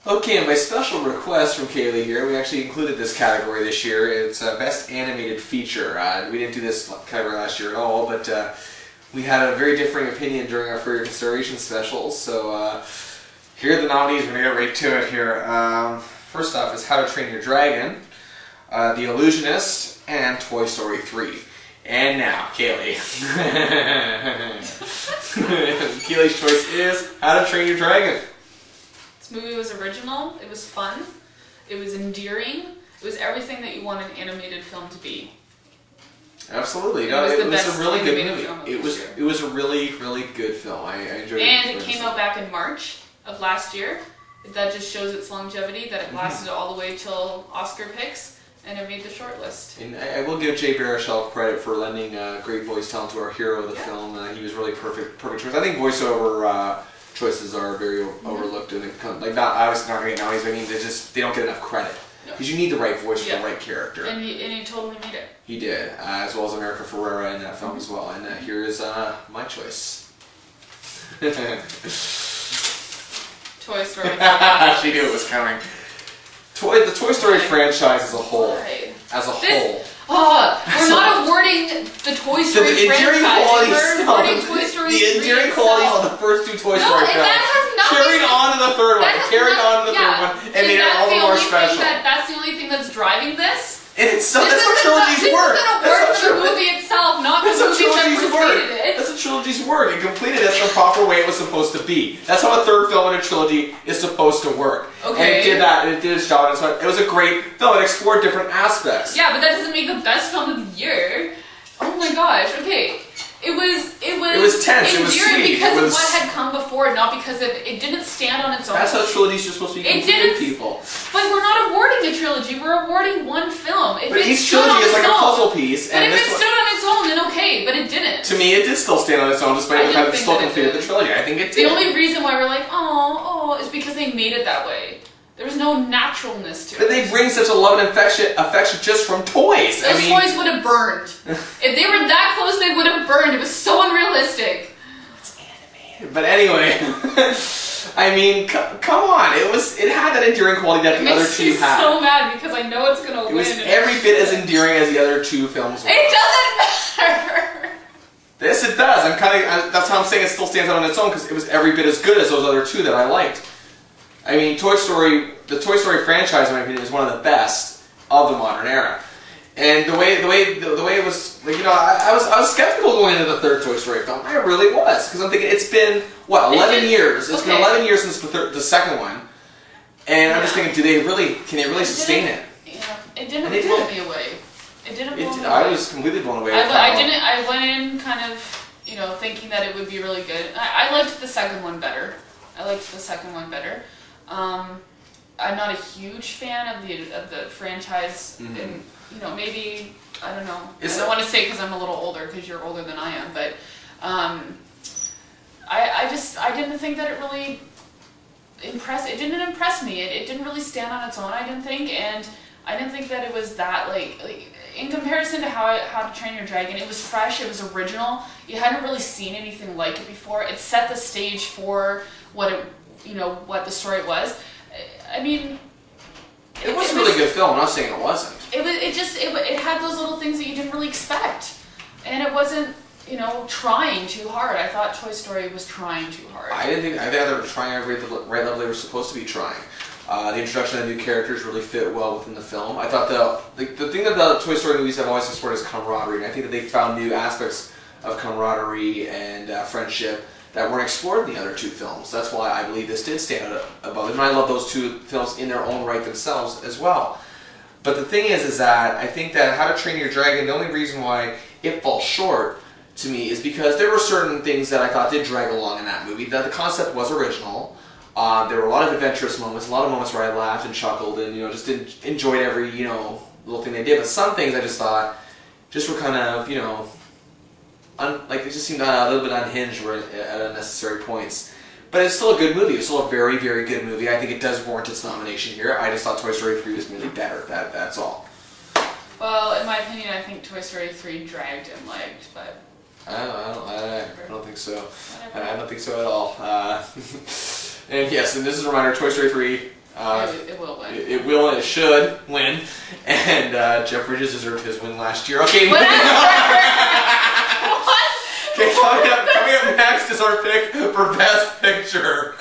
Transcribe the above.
Okay, and by special request from Kaylee here, we actually included this category this year. It's Best Animated Feature. We didn't do this category last year at all, but we had a very differing opinion during our For Your Consideration specials. So here are the nominees. We're going to get right to it here. First off is How to Train Your Dragon, The Illusionist, and Toy Story 3. And now, Kaylee. Kaylee's choice is How to Train Your Dragon. This movie was original, it was fun, it was endearing, it was everything that you want an animated film to be. Absolutely. It was a really good movie. It was a really, really good film. I enjoyed it. And it came out back in March of last year. That just shows its longevity, that it lasted all the way till Oscar picks. And it made the short list. And I will give Jay Baruchel credit for lending great voice talent to our hero of the film. He was really perfect choice. I think voiceover choices are very overlooked, and like I was not great now. I mean, they don't get enough credit because you need the right voice for the right character. And he totally made it. He did, as well as America Ferrera in that film as well. And here is my choice. Toy Story. She knew it was coming. The Toy Story franchise as a whole. We're not awarding the Toy Story franchise. We're awarding Toy Story 3. The endearing qualities of the first two Toy Story films. That has nothing. Carried on to the third one. And made it all the more special. That's the only thing that's driving this. And that's how trilogies work. This is an award for the movie itself, not the movie that preceded it. That's how trilogies work. It completed it the proper way it was supposed to be. That's how a third film in a trilogy is supposed to work. Okay. And it did that. It did its job. It was a great film. It explored different aspects. Yeah, but that doesn't make the best film of the year. Oh my gosh. Okay. It was tense. It was sweet. Because of what had come before, not because it didn't stand on its own. That's how trilogies are supposed to be completed, people. But we're not awarding a trilogy. We're awarding one film. But each trilogy is like a puzzle piece. But if it stood on its own, then okay. But it didn't. To me, it did still stand on its own, despite the fact that it still completed the trilogy. I think it did. The only reason why we're like, oh, is because they made it that way. There was no naturalness to it. But they bring such a love and affection just from toys. Those toys would have burned. If they were that close, they would have burned. It was so unrealistic. It's animated. But anyway, I mean, come on. It had that endearing quality that the other two had. I'm so mad because I know it's gonna win. It was every bit as endearing as the other two films were. It doesn't matter. Yes, it does. That's how I'm saying it still stands out on its own, because it was every bit as good as those other two that I liked. I mean, the Toy Story franchise, in my opinion, is one of the best of the modern era. And the way it was, like, I was skeptical going into the third Toy Story film. I really was, because I'm thinking it's been 11 years. It's been 11 years since the second one, and I'm just thinking, can they really sustain it? Yeah, it didn't blow me away. It didn't blow me away. I was completely blown away. I went in kind of, thinking that it would be really good. I liked the second one better. I'm not a huge fan of the franchise, and maybe I don't know. I don't want to say because I'm a little older, because you're older than I am, but I didn't think that it really impressed. It didn't impress me. It didn't really stand on its own. I didn't think, and I didn't think that it was that like in comparison to How to Train Your Dragon. It was fresh. It was original. You hadn't really seen anything like it before. It set the stage for what the story was. I mean, it was a really good film. I'm not saying it wasn't. It had those little things that you didn't really expect, and it wasn't trying too hard. I thought Toy Story was trying too hard. I think they were trying every right level they were supposed to be trying. The introduction of the new characters really fit well within the film. I thought the thing that the Toy Story movies have always explored is camaraderie, and I think that they found new aspects of camaraderie and friendship that weren't explored in the other two films. That's why I believe this did stand out above it. And I love those two films in their own right themselves as well. But the thing is that I think that How to Train Your Dragon, the only reason why it falls short to me is because there were certain things that I thought did drag along in that movie. That the concept was original. There were a lot of adventurous moments, a lot of moments where I laughed and chuckled and just enjoyed every little thing they did. But some things I just thought just were kind of like it just seemed a little bit unhinged at unnecessary points. But it's still a good movie. It's still a very, very good movie. I think it does warrant its nomination here. I just thought Toy Story 3 was really better. That's all. Well, in my opinion, I think Toy Story 3 dragged and lagged, but I don't think so. I don't think so at all. And yes, and this is a reminder, Toy Story 3 It will win. It will and it should win. And Jeff Bridges deserved his win last year. Okay. Whatever. What? Okay, coming up next is our pick for Best Picture.